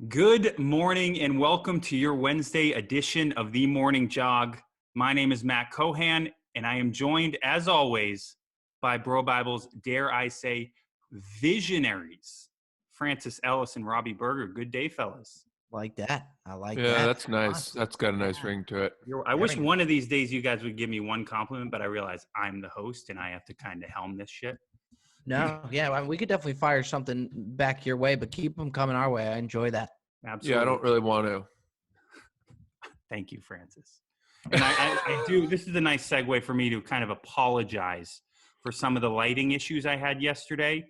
Good morning and welcome to your Wednesday edition of the Morning Jog. My name is Matt Cohan and I am joined as always by BroBible's, dare I say, visionaries, Francis Ellis and Robbie Berger. Good day, fellas. Like that. I like Yeah, that. that's nice. That's got a nice Yeah. ring to it. I wish Very one of these days you guys would give me one compliment, but I realize I'm the host and I have to kind of helm this shit. No, yeah, we could definitely fire something back your way, but keep them coming our way. I enjoy that. Absolutely. Yeah, I don't really want to. Thank you, Francis. And I do. This is a nice segue for me to kind of apologize for some of the lighting issues I had yesterday.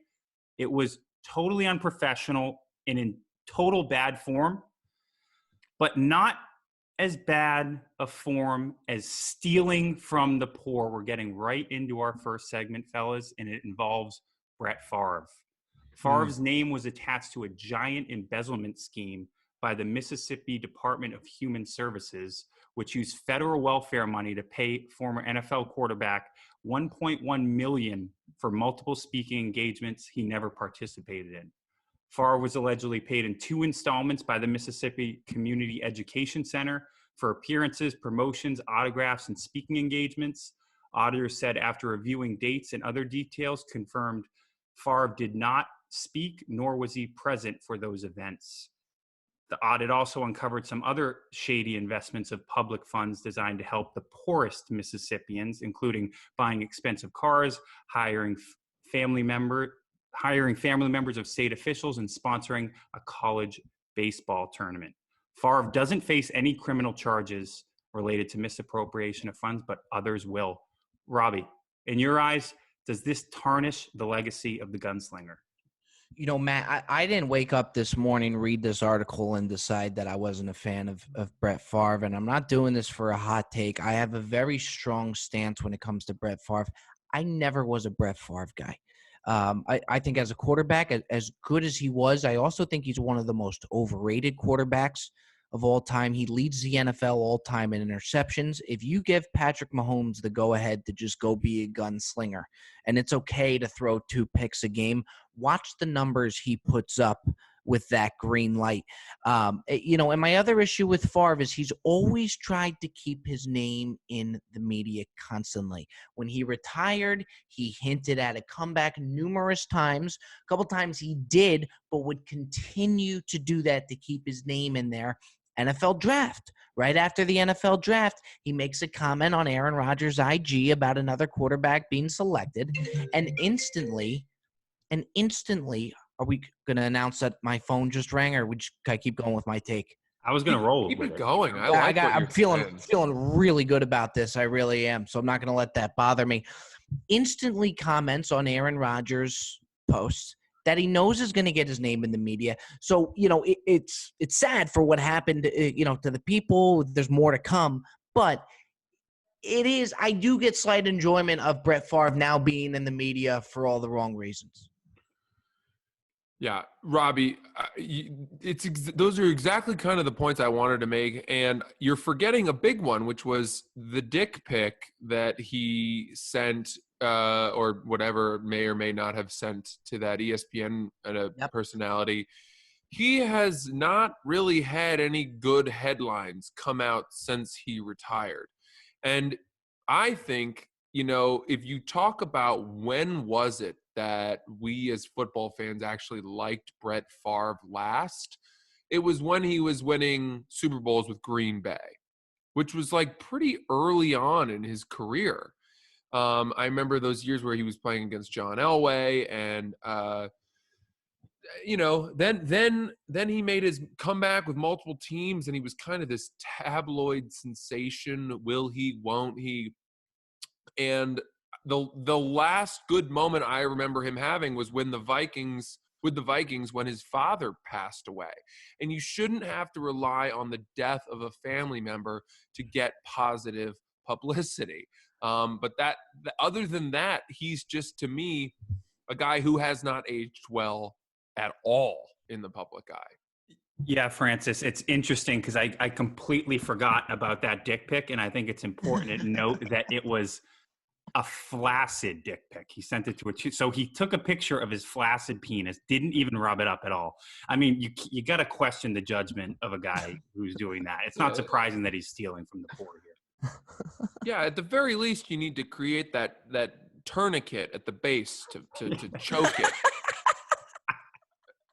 It was totally unprofessional and in total bad form, but not as bad a form as stealing from the poor. We're getting right into our first segment, fellas, and it involves Brett Favre. Favre's name was attached to a giant embezzlement scheme by the Mississippi Department of Human Services, which used federal welfare money to pay former NFL quarterback $1.1 million for multiple speaking engagements he never participated in. Favre was allegedly paid in 2 installments by the Mississippi Community Education Center for appearances, promotions, autographs, and speaking engagements. Auditors said after reviewing dates and other details, confirmed Favre did not speak, nor was he present for those events. The audit also uncovered some other shady investments of public funds designed to help the poorest Mississippians, including buying expensive cars, hiring family members of state officials, and sponsoring a college baseball tournament. Favre doesn't face any criminal charges related to misappropriation of funds, but others will. Robbie, in your eyes, does this tarnish the legacy of the gunslinger? You know, Matt, I didn't wake up this morning, read this article, and decide that I wasn't a fan of Brett Favre. And I'm not doing this for a hot take. I have a very strong stance when it comes to Brett Favre. I never was a Brett Favre guy. I think as a quarterback, as good as he was, I also think he's one of the most overrated quarterbacks of all time. He leads the NFL all time in interceptions. If you give Patrick Mahomes the go-ahead to just go be a gunslinger, and it's okay to throw 2 picks a game, watch the numbers he puts up with that green light. And my other issue with Favre is he's always tried to keep his name in the media constantly. When he retired, he hinted at a comeback numerous times. A couple times he did, but would continue to do that to keep his name in there. NFL draft. Right after the NFL draft, he makes a comment on Aaron Rodgers' IG about another quarterback being selected, and instantly, are we going to announce that my phone just rang, or can I keep going with my take? I was going to roll. Keep it going. I'm feeling really good about this. I really am. So I'm not going to let that bother me. Instantly comments on Aaron Rodgers' posts that he knows is going to get his name in the media. So, it's sad for what happened, to the people. There's more to come. But I do get slight enjoyment of Brett Favre now being in the media for all the wrong reasons. Yeah, Robbie, those are exactly kind of the points I wanted to make. And you're forgetting a big one, which was the dick pic that he sent or whatever may or may not have sent to that ESPN personality. He has not really had any good headlines come out since he retired. And I think, if you talk about when was it that we as football fans actually liked Brett Favre last, it was when he was winning Super Bowls with Green Bay, which was like pretty early on in his career. I remember those years where he was playing against John Elway, and then he made his comeback with multiple teams, and he was kind of this tabloid sensation. Will he? Won't he? And the last good moment I remember him having was when the Vikings when his father passed away. And you shouldn't have to rely on the death of a family member to get positive publicity. But other than that, he's just, to me, a guy who has not aged well at all in the public eye. Yeah, Francis, it's interesting because I completely forgot about that dick pic, and I think it's important to note that it was a flaccid dick pic. He sent it to so he took a picture of his flaccid penis, didn't even rub it up at all. I mean, you got to question the judgment of a guy who's doing that. It's not surprising that he's stealing from the poor here. Yeah, at the very least, you need to create that tourniquet at the base to choke it.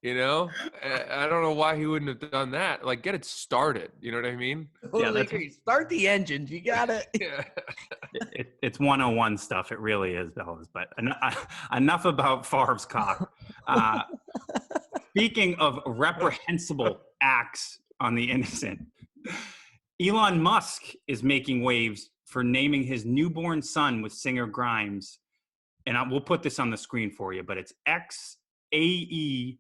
You know, I don't know why he wouldn't have done that. Like, get it started. You know what I mean? Totally agree. Start the engines. You got it. Yeah. It's 101 stuff. It really is, fellas. But enough about Favre's cock. Speaking of reprehensible acts on the innocent, Elon Musk is making waves for naming his newborn son with singer Grimes. And we'll put this on the screen for you, but it's XAEA-12.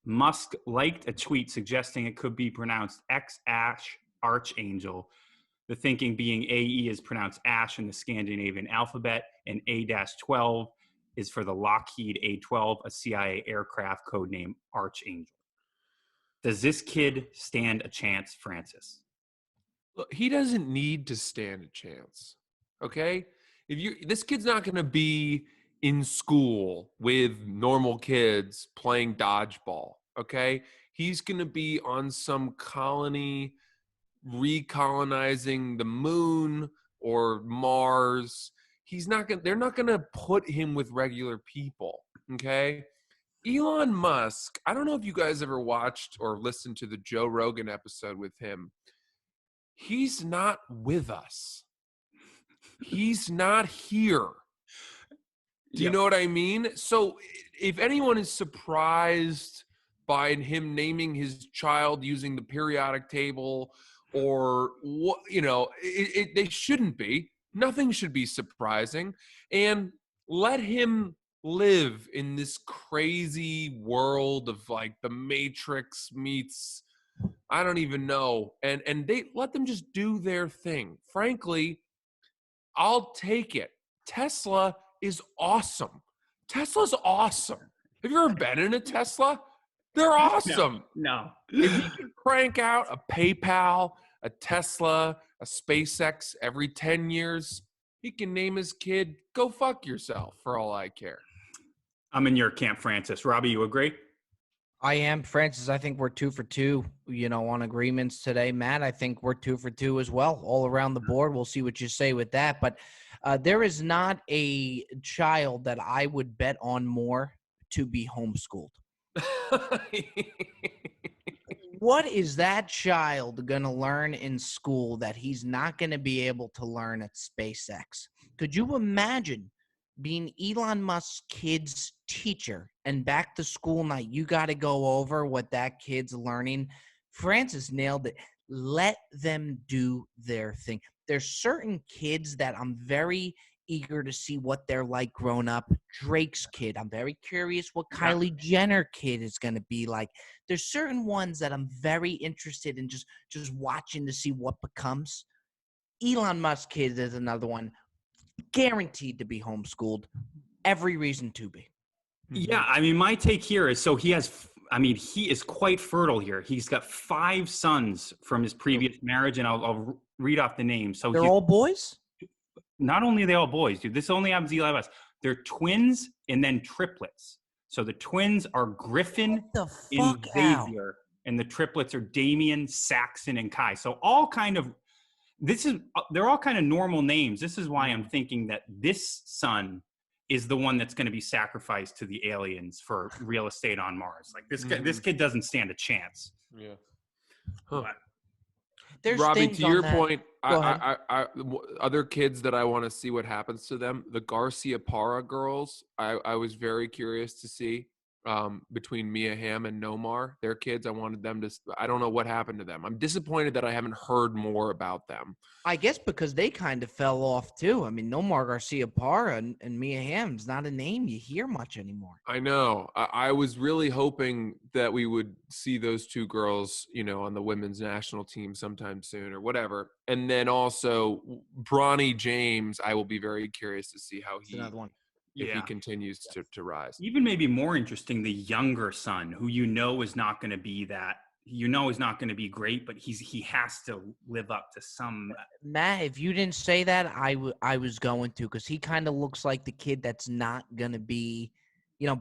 Musk liked a tweet suggesting it could be pronounced X-Ash Archangel, the thinking being AE is pronounced Ash in the Scandinavian alphabet, and A-12 is for the Lockheed A-12, a CIA aircraft codename Archangel. Does this kid stand a chance, Francis? Look, he doesn't need to stand a chance. Okay? This kid's not going to be in school with normal kids playing dodgeball. Okay? He's going to be on some colony recolonizing the moon or Mars. They're not going to put him with regular people. Okay? Elon Musk, I don't know if you guys ever watched or listened to the Joe Rogan episode with him. He's not with us. He's not here. Do you know what I mean? So if anyone is surprised by him naming his child using the periodic table or what, they shouldn't be. Nothing should be surprising. And let him live in this crazy world of like the Matrix meets I don't even know, and they let them just do their thing. Frankly, I'll take it. Tesla is awesome. Tesla's awesome. Have you ever been in a Tesla? They're awesome. No. If you can crank out a PayPal, a Tesla, a SpaceX every 10 years, he can name his kid, go fuck yourself, for all I care. I'm in your camp, Francis. Robbie, you agree? I am, Francis. I think we're 2 for 2, on agreements today. Matt, I think we're 2 for 2 as well, all around the board. We'll see what you say with that. But there is not a child that I would bet on more to be homeschooled. What is that child going to learn in school that he's not going to be able to learn at SpaceX? Could you imagine being Elon Musk's kid's teacher and back to school night, you got to go over what that kid's learning? Francis nailed it. Let them do their thing. There's certain kids that I'm very eager to see what they're like grown up. Drake's kid, I'm very curious what Kylie Jenner kid is going to be like. There's certain ones that I'm very interested in just watching to see what becomes. Elon Musk kid is another one. Guaranteed to be homeschooled. Every reason to be. Yeah, I mean, my take here is he is quite fertile here. He's got 5 sons from his previous marriage, and I'll read off the names. So they're all boys? Not only are they all boys, dude. This only happens to Eli West. They're twins and then triplets. So the twins are Griffin and Xavier, and the triplets are Damien, Saxon, and Kai. So they're all kind of normal names. This is why I'm thinking that this son is the one that's going to be sacrificed to the aliens for real estate on Mars. Like this kid doesn't stand a chance. Yeah. Huh. There's Robbie, to your point, other kids that I want to see what happens to them, the Garcia Parra girls, I was very curious to see between Mia Hamm and Nomar, their kids. I wanted them to, I don't know what happened to them. I'm disappointed that I haven't heard more about them. I guess because they kind of fell off too. I mean, Nomar Garcia Parra and Mia Hamm's not a name you hear much anymore. I know. I was really hoping that we would see those two girls, on the women's national team sometime soon or whatever. And then also Bronny James, I will be very curious to see how another one. If he continues to rise. Even maybe more interesting, the younger son, who is not going to be that. he's not going to be great, but he has to live up to some. Matt, if you didn't say that, I was going to, because he kind of looks like the kid that's not going to be,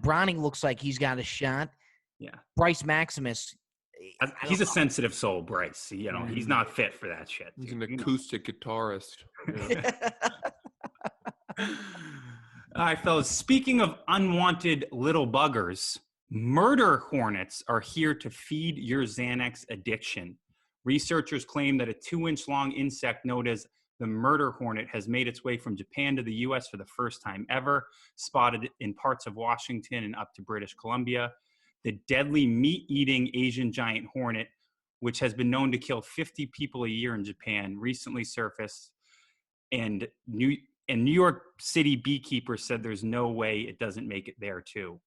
Browning looks like he's got a shot. Yeah. Bryce Maximus. He's a sensitive soul, Bryce. He's not fit for that shit. He's an acoustic guitarist. Yeah. All right, fellas. Speaking of unwanted little buggers, murder hornets are here to feed your Xanax addiction. Researchers claim that a 2-inch long insect known as the murder hornet has made its way from Japan to the U.S. for the first time ever, spotted in parts of Washington and up to British Columbia. The deadly meat-eating Asian giant hornet, which has been known to kill 50 people a year in Japan, recently surfaced, and New York City beekeepers said there's no way it doesn't make it there too.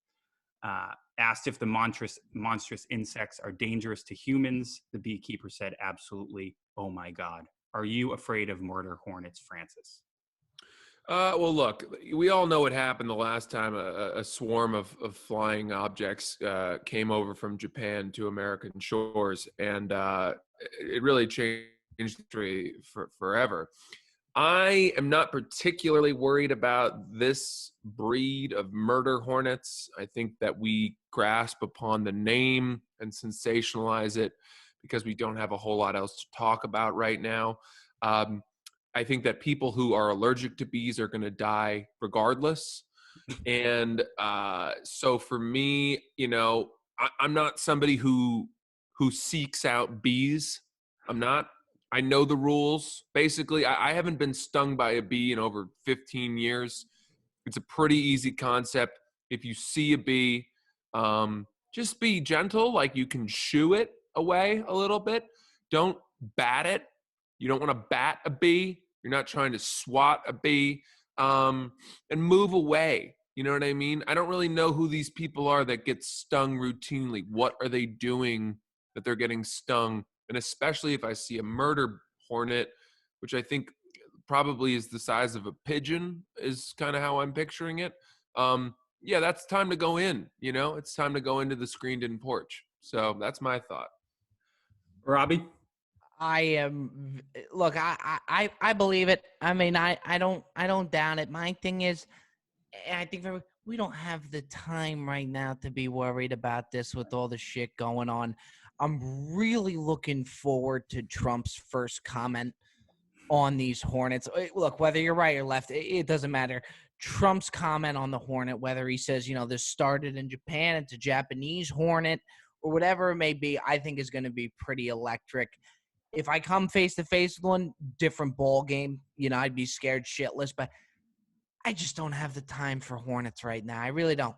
Asked if the monstrous insects are dangerous to humans, the beekeeper said, absolutely. Oh my God. Are you afraid of murder hornets, Francis? Well, look, we all know what happened the last time a swarm of flying objects came over from Japan to American shores, and it really changed history forever. I am not particularly worried about this breed of murder hornets. I think that we grasp upon the name and sensationalize it because we don't have a whole lot else to talk about right now. I think that people who are allergic to bees are going to die regardless. And so for me, I'm not somebody who seeks out bees. I'm not. I know the rules. Basically, I haven't been stung by a bee in over 15 years. It's a pretty easy concept. If you see a bee, just be gentle, like you can shoo it away a little bit. Don't bat it. You don't want to bat a bee. You're not trying to swat a bee. And move away. You know what I mean? I don't really know who these people are that get stung routinely. What are they doing that they're getting stung? And especially if I see a murder hornet, which I think probably is the size of a pigeon, is kind of how I'm picturing it. Yeah, that's time to go in. It's time to go into the screened-in porch. So that's my thought. Robbie? I believe it. I mean, I don't doubt it. My thing is, I think we don't have the time right now to be worried about this with all the shit going on. I'm really looking forward to Trump's first comment on these hornets. Look, whether you're right or left, it doesn't matter. Trump's comment on the hornet, whether he says, this started in Japan, it's a Japanese hornet, or whatever it may be, I think is going to be pretty electric. If I come face to face with one, different ball game, I'd be scared shitless, but I just don't have the time for hornets right now. I really don't.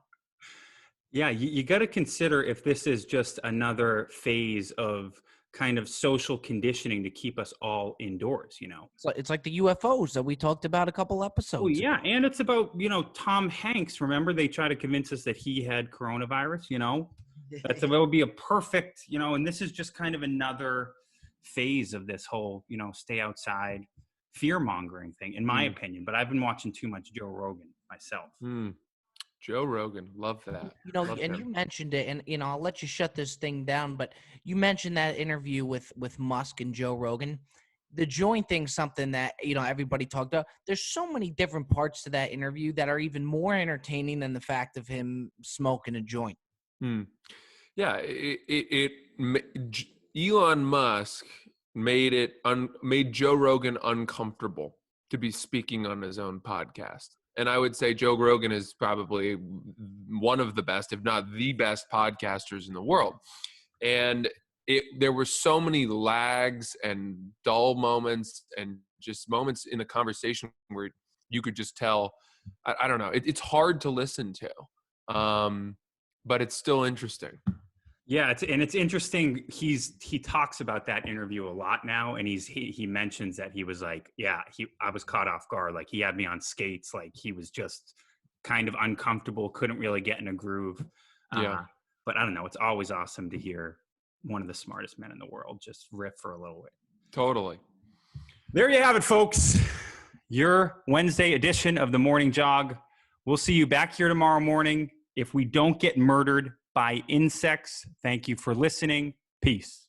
Yeah, you got to consider if this is just another phase of kind of social conditioning to keep us all indoors, It's like the UFOs that we talked about a couple episodes ago. Yeah, and it's about, Tom Hanks. Remember, they tried to convince us that he had coronavirus, that would be a perfect, and this is just kind of another phase of this whole, stay outside fear-mongering thing, in my opinion. But I've been watching too much Joe Rogan myself. Joe Rogan, love that. You mentioned it, and I'll let you shut this thing down, but you mentioned that interview with Musk and Joe Rogan. The joint thing, something that, everybody talked about. There's so many different parts to that interview that are even more entertaining than the fact of him smoking a joint. Yeah, Elon Musk made Joe Rogan uncomfortable to be speaking on his own podcast. And I would say Joe Rogan is probably one of the best, if not the best podcasters in the world. And there were so many lags and dull moments and just moments in the conversation where you could just tell, I don't know, it's hard to listen to, but it's still interesting. Yeah, it's interesting. He talks about that interview a lot now, and he mentions that he was like, I was caught off guard. Like, he had me on skates. Like, he was just kind of uncomfortable, couldn't really get in a groove. But I don't know. It's always awesome to hear one of the smartest men in the world just riff for a little bit. Totally. There you have it, folks. Your Wednesday edition of the Morning Jog. We'll see you back here tomorrow morning. If we don't get murdered by insects, thank you for listening. Peace.